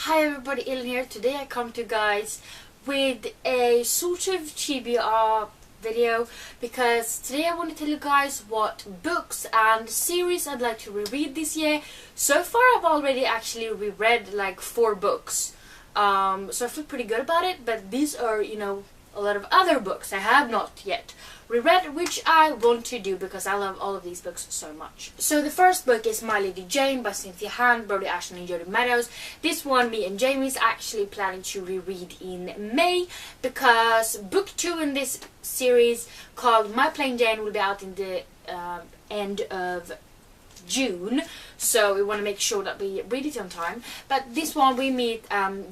Hi everybody, Ellen here. Today I come to you guys with a sort of chibi video because today I want to tell you guys what books and series I'd like to reread this year. So far I've already actually reread like 4 books, so I feel pretty good about it, but these are, a lot of other books I have not yet reread, which I want to do because I love all of these books so much. So the first book is My Lady Jane by Cynthia, Brody Ashton and Jodie Meadows. This one me and Jamie's actually planning to reread in May because book 2 in this series, called My Plain Jane, will be out in the end of June, so we want to make sure that we read it on time. But this one we meet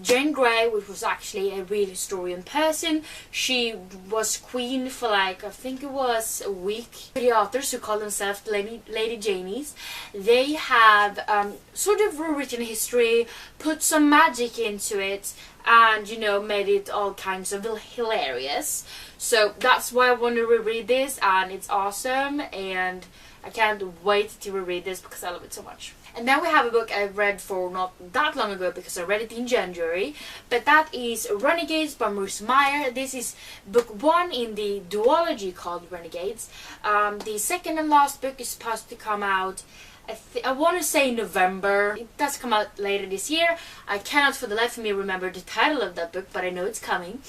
Jane Grey, which was actually a real historian person. She was queen for like, I think it was a week. The authors who call themselves Lady Janies, they have sort of rewritten history, put some magic into it, and made it all kinds of hilarious. So that's why I want to reread this, and it's awesome, and I can't wait to reread this because I love it so much. And then we have a book I read for not that long ago because I read it in January, but that is Renegades by Marissa Meyer. This is book 1 in the duology called Renegades. The second and last book is supposed to come out, I want to say November. It does come out later this year. I cannot for the life of me remember the title of that book, but I know it's coming.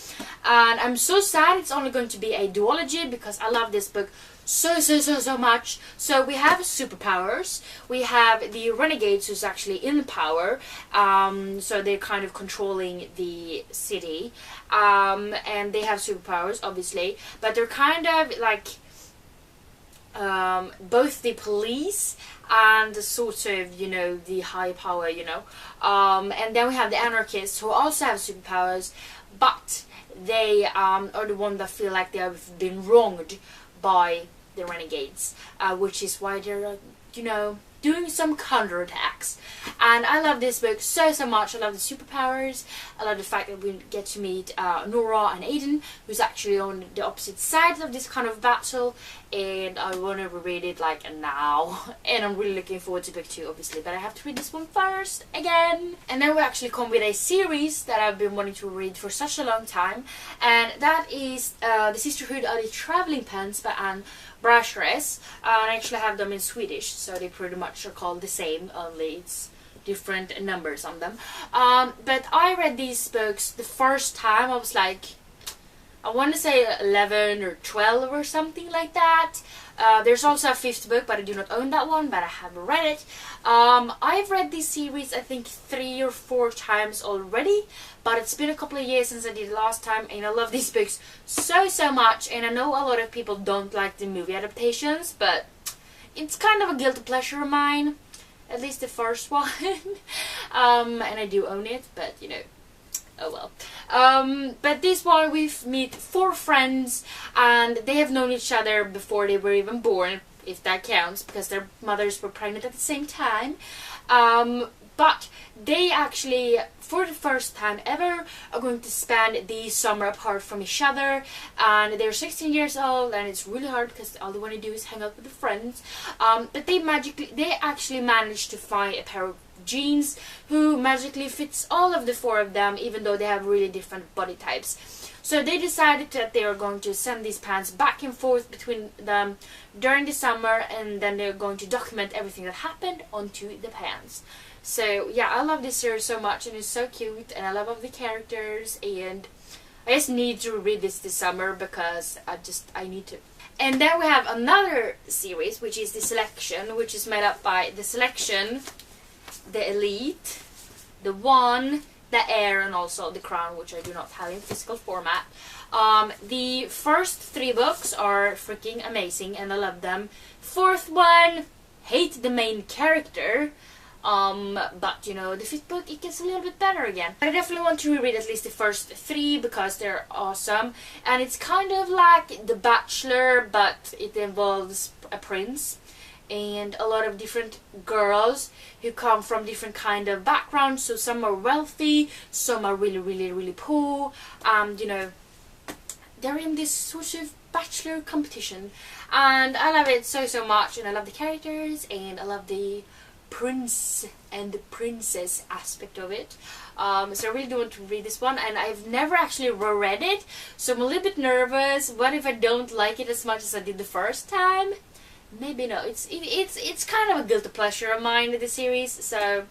And I'm so sad it's only going to be a duology because I love this book so much. So we have superpowers. We have the Renegades, who's actually in power. So they're kind of controlling the city. And they have superpowers, obviously. But they're kind of like both the police and the sort of, the high power, and then we have the Anarchists, who also have superpowers, but they are the ones that feel like they have been wronged by the Renegades, which is why they're, doing some counterattacks. And I love this book so much. I love the superpowers. I love the fact that we get to meet Nora and Aiden, who's actually on the opposite sides of this kind of battle, and I want to reread it like now. And I'm really looking forward to book 2, obviously, but I have to read this one first again. And then we actually come with a series that I've been wanting to read for such a long time, and that is the Sisterhood of the Traveling Pants by Anne Brasheres. And I actually have them in Swedish, so they pretty much are called the same, only it's different numbers on them. But I read these books the first time I was like, I want to say 11 or 12 or something like that. There's also a 5th book, but I do not own that one, but I have read it. I've read this series I think 3 or 4 times already, but it's been a couple of years since I did it last time, and I love these books so much. And I know a lot of people don't like the movie adaptations, but it's kind of a guilty pleasure of mine, at least the first one. And I do own it, but oh well. But this one we meet 4 friends, and they have known each other before they were even born, if that counts, because their mothers were pregnant at the same time. But they actually, for the first time ever, are going to spend the summer apart from each other. And they're 16 years old, and it's really hard because all they want to do is hang out with their friends. But they actually managed to find a pair of jeans who magically fits all of the 4 of them, even though they have really different body types. So they decided that they are going to send these pants back and forth between them during the summer, and then they're going to document everything that happened onto the pants. So yeah, I love this series so much, and it's so cute, and I love all the characters, and I just need to read this summer because I need to. And then we have another series, which is The Selection, which is made up by The Selection, The Elite, The One, The Heir, and also The Crown, which I do not have in physical format. The first 3 books are freaking amazing, and I love them. 4th one, hate the main character. But the 5th book, it gets a little bit better again. I definitely want to reread at least the first 3 because they're awesome. And it's kind of like The Bachelor, but it involves a prince and a lot of different girls who come from different kind of backgrounds. So some are wealthy, some are really poor, and they're in this sort of bachelor competition, and I love it so much. And I love the characters, and I love the prince and the princess aspect of it. So I really do want to read this one, and I've never actually reread it, so I'm a little bit nervous. What if I don't like it as much as I did the first time? Maybe no. It's kind of a guilty pleasure of mine, the series, so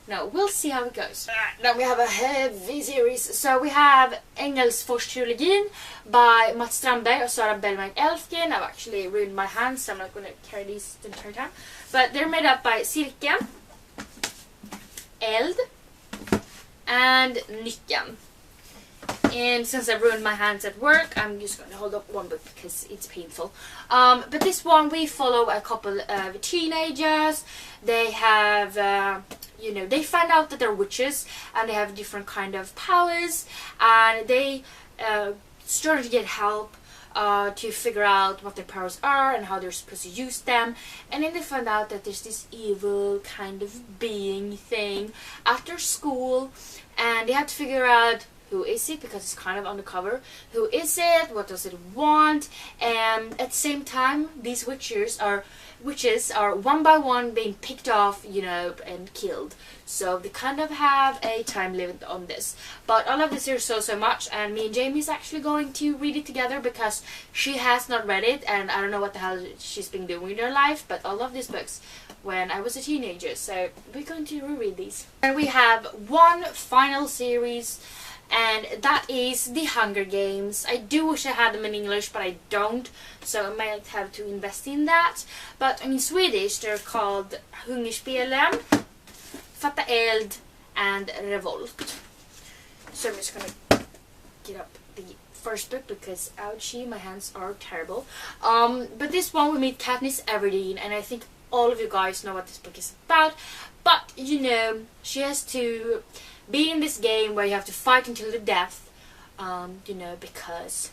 no, we'll see how it goes. Now we have a heavy series. So we have Engelsfors-trilogin by Mats Strandberg och Sara Bellmark-Elfgren. I've actually ruined my hands, so I'm not going to carry these the entire time. But they're made up by Cirkeln, Eld, and Nyckeln. And since I ruined my hands at work, I'm just going to hold up one book because it's painful. But this one, we follow a couple of teenagers. They have, you know, they find out that they're witches and they have different kind of powers. And they start to get help to figure out what their powers are and how they're supposed to use them. And then they find out that there's this evil kind of being thing after school. And they have to figure out who is it, because it's kind of undercover. Who is it? What does it want? And at the same time, these witches are one by one being picked off, you know, and killed. So they kind of have a time limit on this. But I love this series so much, and me and Jamie's actually going to read it together because she has not read it, and I don't know what the hell she's been doing in her life, but I love these books when I was a teenager, so we're going to reread these. And we have one final series, and that is The Hunger Games. I do wish I had them in English, but I don't, so I might have to invest in that. But in Swedish they're called Hungerspelen, Fatta Eld, and Revolt. So I'm just gonna get up the first book because ouchie, my hands are terrible. But this one we meet Katniss Everdeen, and I think all of you guys know what this book is about. But you know, she has to be in this game where you have to fight until the death, you know, because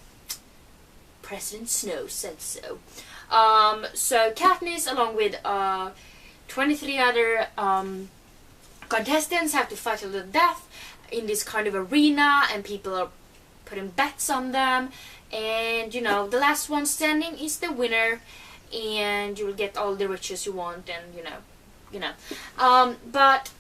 President Snow said so. So Katniss, along with 23 other contestants, have to fight till the death in this kind of arena, and people are putting bets on them, and you know, the last one standing is the winner, and you will get all the riches you want, and you know. But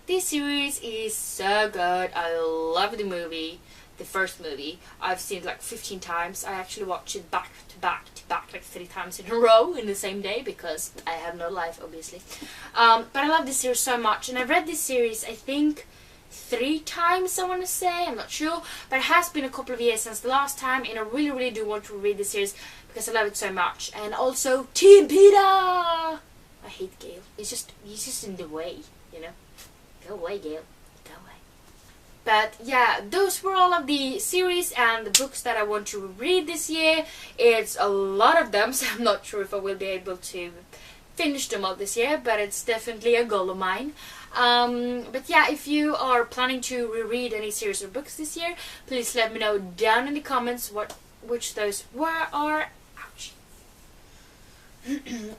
this series is so good. I love the movie, the first movie. I've seen it like 15 times. I actually watched it back to back like 3 times in a row in the same day because I have no life, obviously. But I love this series so much, and I've read this series I think 3 times, I want to say. I'm not sure, but it has been a couple of years since the last time, and I really do want to read this series because I love it so much. And also Team Peter. I hate Gale. He's just in the way, you know. Go away, Gale. Go away. But yeah, those were all of the series and the books that I want to read this year. It's a lot of them, so I'm not sure if I will be able to finish them all this year, but it's definitely a goal of mine. But yeah, if you are planning to reread any series or books this year, please let me know down in the comments which those are. Ouch.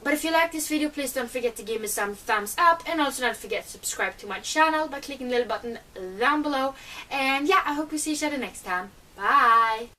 But if you like this video, please don't forget to give me some thumbs up, and also don't forget to subscribe to my channel by clicking the little button down below. And yeah, I hope we see each other next time. Bye!